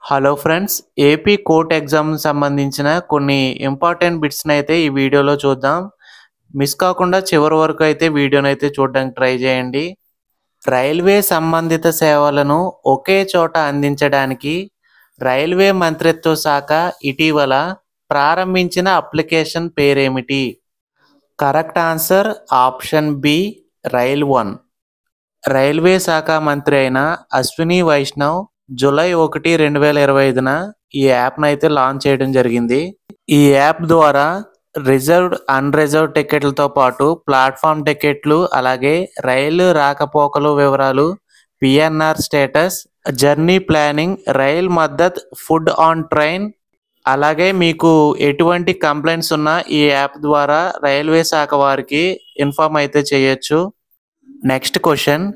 Hello friends, AP court exam సంబంధించిన కొన్ని important బిట్స్ని అయితే ఈ వీడియోలో చూద్దాం. మిస్ కాకుండా చివరి వరకు అయితే వీడియోని అయితే చూడడానికి ట్రై చేయండి. రైల్వే సంబంధిత సేవలను ఒకే చోట అందించడానికి రైల్వే మంత్రిత్వ శాఖ ఇటీవల ప్రారంభించిన అప్లికేషన్ పేరేమిటి? Correct answer option B, rail 1. Railway శాఖ మంత్రి అయిన అశ్విని వైష్ణవ్ జూలై 1, 2025న ఈ యాప్ను అయితే లాంచ్ చేయడం జరిగింది. ఈ యాప్ ద్వారా రిజర్వ్డ్, అన్రిజర్వ్డ్ టికెట్లతో పాటు ప్లాట్ఫామ్ టికెట్లు, అలాగే రైలు రాకపోకలు వివరాలు, PNR status, journey planning, rail Madad, food on train, అలాగే మీకు ఎటువంటి కంప్లైంట్స్ ఉన్నా ఈ యాప్ ద్వారా రైల్వే శాఖ వారికి ఇన్ఫార్మ్ అయితే చేయొచ్చు. నెక్స్ట్ క్వశ్చన్,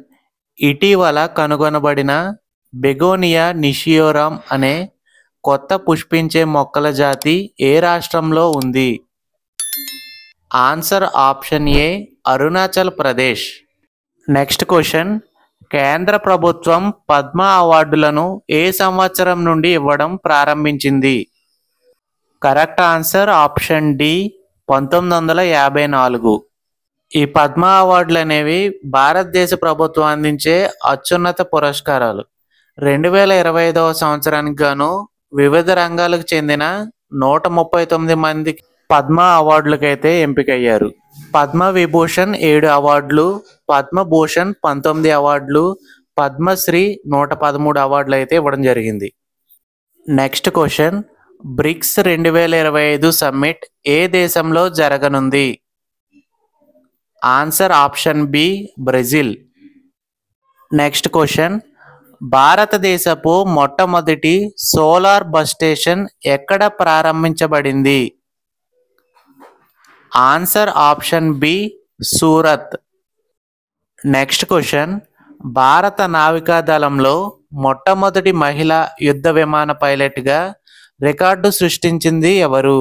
ఇటీవల కనుగొనబడిన బెగోనియా నిషియోరామ్ అనే కొత్త పుష్పించే మొక్కల జాతి ఏ రాష్ట్రంలో ఉంది? Answer option A, Arunachal Pradesh. Next question, కేంద్ర ప్రభుత్వం పద్మ అవార్డులను ఏ సంవత్సరం నుండి ఇవ్వడం ప్రారంభించింది? Correct answer option D, 1954. ఈ పద్మ అవార్డులు అనేవి భారతదేశ ప్రభుత్వం అందించే అత్యున్నత పురస్కారాలు. 2025వ సంవత్సరానికి గాను వివిధ రంగాలకు చెందిన 139 మంది పద్మ అవార్డులకైతే ఎంపికయ్యారు. పద్మ విభూషణ్ 7 అవార్డులు, పద్మభూషణ్ 19 అవార్డులు, పద్మశ్రీ 113 అవార్డులు అయితే ఇవ్వడం జరిగింది. నెక్స్ట్ క్వశ్చన్, బ్రిక్స్ 2025 సమ్మిట్ ఏ దేశంలో జరగనుంది? Answer option B, Brazil. Next question, భారతదేశపు మొట్టమొదటి సోలార్ బస్ స్టేషన్ ఎక్కడ ప్రారంభించబడింది? Answer option B, Surat. Next question, భారత నావికా దళంలో మొట్టమొదటి మహిళా యుద్ధ విమాన పైలట్గా రికార్డు సృష్టించింది ఎవరు?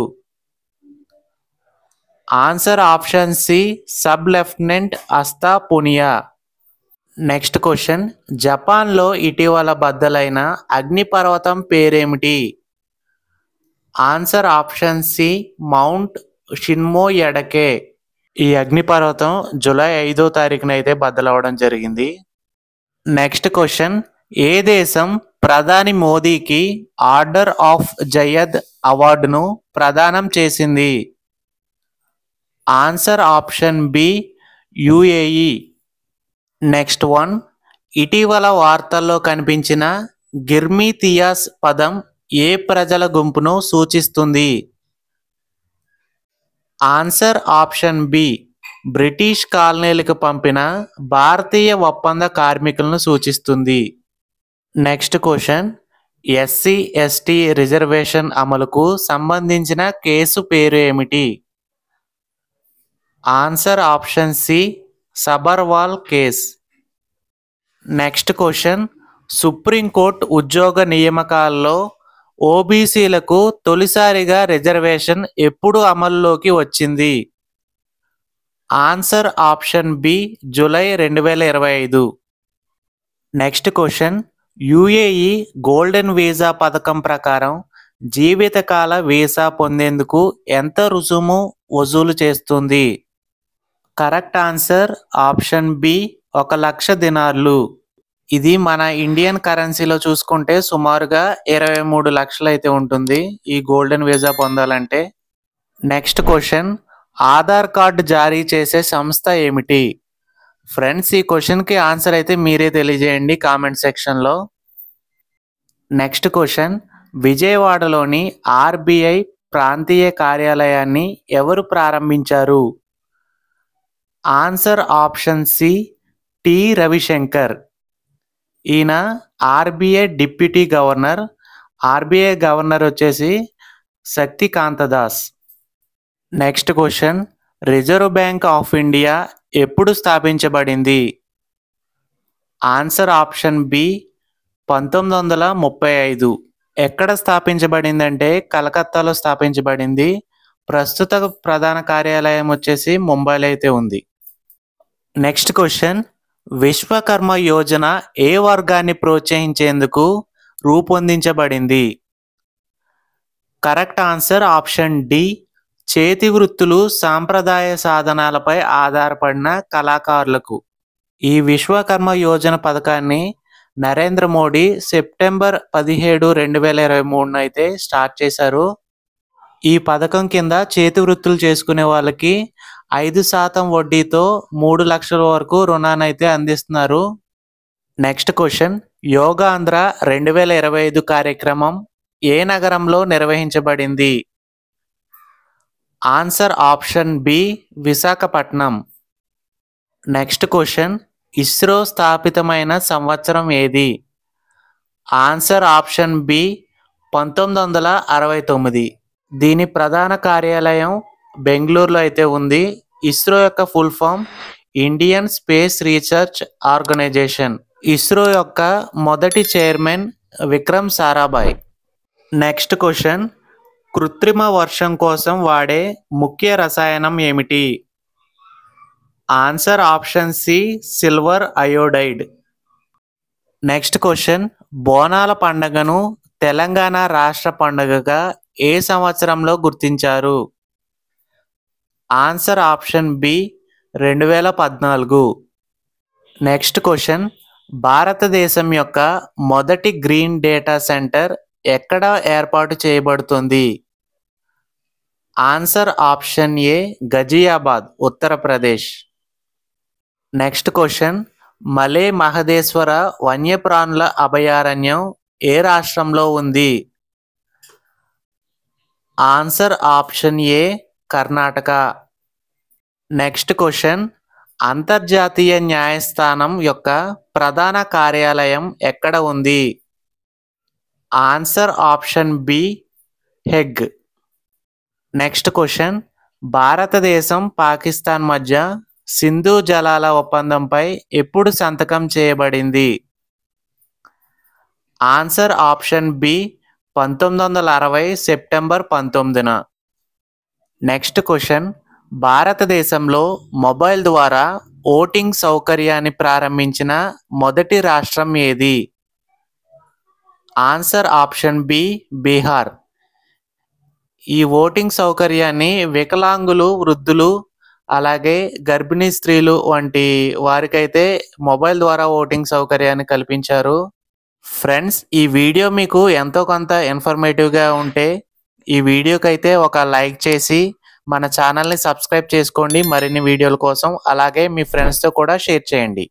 Answer option C, sub lieutenant Astha Poonia. Next question, జపాన్లో ఇటీవల బద్దలైన అగ్నిపర్వతం పేరేమిటి? Answer option C, mount Shinmoedake. ఈ అగ్నిపర్వతం జూలై 5వ తారీఖున అయితే బద్దలవడం జరిగింది. నెక్స్ట్ క్వశ్చన్, ఏ దేశం ప్రధాని మోదీకి ఆర్డర్ ఆఫ్ జయద్ అవార్డును ప్రదానం చేసింది? Answer option B, UAE. Next one, ఇటీవల వార్తల్లో కనిపించిన గిర్మితియాస్ పదం ఏ ప్రజల గుంపును సూచిస్తుంది? ఆన్సర్ ఆప్షన్ బి, బ్రిటిష్ కాలనీలకు పంపిన భారతీయ ఒప్పంద కార్మికులను సూచిస్తుంది. Next question, SC ST reservation అమలుకు సంబంధించిన కేసు పేరు ఏమిటి? Answer option C, Sabharwal case. Next question, supreme court ఉద్యోగ నియామకాల్లో ఓబీసీలకు తొలిసారిగా రిజర్వేషన్ ఎప్పుడు అమల్లోకి వచ్చింది? Answer option B, July 2025. Next question, UAE golden visa పథకం ప్రకారం జీవితకాల వీసా పొందేందుకు ఎంత రుసుము వసూలు చేస్తుంది? కరెక్ట్ ఆన్సర్ ఆప్షన్ బి, 1,00,000 దినార్లు. ఇది మన ఇండియన్ కరెన్సీలో చూసుకుంటే సుమారుగా 23 లక్షలు అయితే ఉంటుంది ఈ గోల్డెన్ వీసా పొందాలంటే. నెక్స్ట్ క్వశ్చన్, ఆధార్ కార్డు జారీ చేసే సంస్థ ఏమిటి? ఫ్రెండ్స్, ఈ క్వశ్చన్కి ఆన్సర్ అయితే మీరే తెలియజేయండి కామెంట్ సెక్షన్లో. నెక్స్ట్ క్వశ్చన్, విజయవాడలోని ఆర్బీఐ ప్రాంతీయ కార్యాలయాన్ని ఎవరు ప్రారంభించారు? Answer option C, T Ravishankar. ఈయన RBI deputy governor. RBI governor వచ్చేసి Shaktikanta Das. Next question, Reserve Bank of India ఎప్పుడు స్థాపించబడింది? Answer option B, 1935. ఎక్కడ స్థాపించబడిందంటే కలకత్తాలో స్థాపించబడింది. ప్రస్తుత ప్రధాన కార్యాలయం వచ్చేసి ముంబైలో అయితే ఉంది. నెక్స్ట్ క్వశ్చన్, విశ్వకర్మ యోజన ఏ వర్గాన్ని ప్రోత్సహించేందుకు రూపొందించబడింది? Correct answer option D. చేతి వృత్తులు, సాంప్రదాయ సాధనాలపై ఆధారపడిన కళాకారులకు. ఈ విశ్వకర్మ యోజన పథకాన్ని నరేంద్ర మోడీ సెప్టెంబర్ 17, 2023 అయితే స్టార్ట్ చేశారు. ఈ పథకం కింద చేతి వృత్తులు చేసుకునే వాళ్ళకి 5% వడ్డీతో 3 లక్షల వరకు రుణాన్ని అయితే అందిస్తున్నారు. నెక్స్ట్ క్వశ్చన్, యోగాంధ్ర 2025 కార్యక్రమం ఏ నగరంలో నిర్వహించబడింది? Answer option B, Visakhapatnam. Next question, ISRO స్థాపితమైన సంవత్సరం ఏది? Answer option B, 1969. దీని ప్రధాన కార్యాలయం బెంగళూరులో అయితే ఉంది. ఇస్రో యొక్క full form Indian Space Research Organisation. ISRO యొక్క మొదటి chairman Vikram Sarabhai. Next question, కృత్రిమ వర్షం కోసం వాడే ముఖ్య రసాయనం ఏమిటి? Answer option C, silver iodide. Next question, బోనాల పండుగను తెలంగాణ రాష్ట్ర పండుగగా ఏ సంవత్సరంలో గుర్తించారు? Answer option B, 2014. Next question, భారతదేశం యొక్క మొదటి గ్రీన్ డేటా సెంటర్ ఎక్కడ ఏర్పాటు చేయబడుతుంది? Answer option A, Ghaziabad, Uttar Pradesh. Next question, Male Mahadeshwara వన్యప్రాణుల అభయారణ్యం ఏ రాష్ట్రంలో ఉంది? Answer option A, Karnataka. Next question, అంతర్జాతీయ న్యాయస్థానం యొక్క ప్రధాన కార్యాలయం ఎక్కడ ఉంది? Answer option B, Hague. Next question, భారతదేశం పాకిస్తాన్ మధ్య సింధు జలాల ఒప్పందంపై ఎప్పుడు సంతకం చేయబడింది? ఆన్సర్ ఆప్షన్ బి, 1960 సెప్టెంబర్ 19న. నెక్స్ట్ క్వశ్చన్, భారతదేశంలో మొబైల్ ద్వారా ఓటింగ్ సౌకర్యాన్ని ప్రారంభించిన మొదటి రాష్ట్రం ఏది? Answer option B, Bihar. ఈ ఓటింగ్ సౌకర్యాన్ని వికలాంగులు, వృద్ధులు, అలాగే గర్భిణీ స్త్రీలు వంటి వారికైతే మొబైల్ ద్వారా ఓటింగ్ సౌకర్యాన్ని కల్పించారు. ఫ్రెండ్స్, ఈ వీడియో మీకు ఎంతో కొంత ఇన్ఫర్మేటివ్గా ఉంటే ఈ వీడియోకైతే ఒక లైక్ చేసి మన ఛానల్ని సబ్స్క్రైబ్ చేసుకోండి మరిన్ని వీడియోల కోసం. అలాగే మీ ఫ్రెండ్స్తో కూడా షేర్ చేయండి.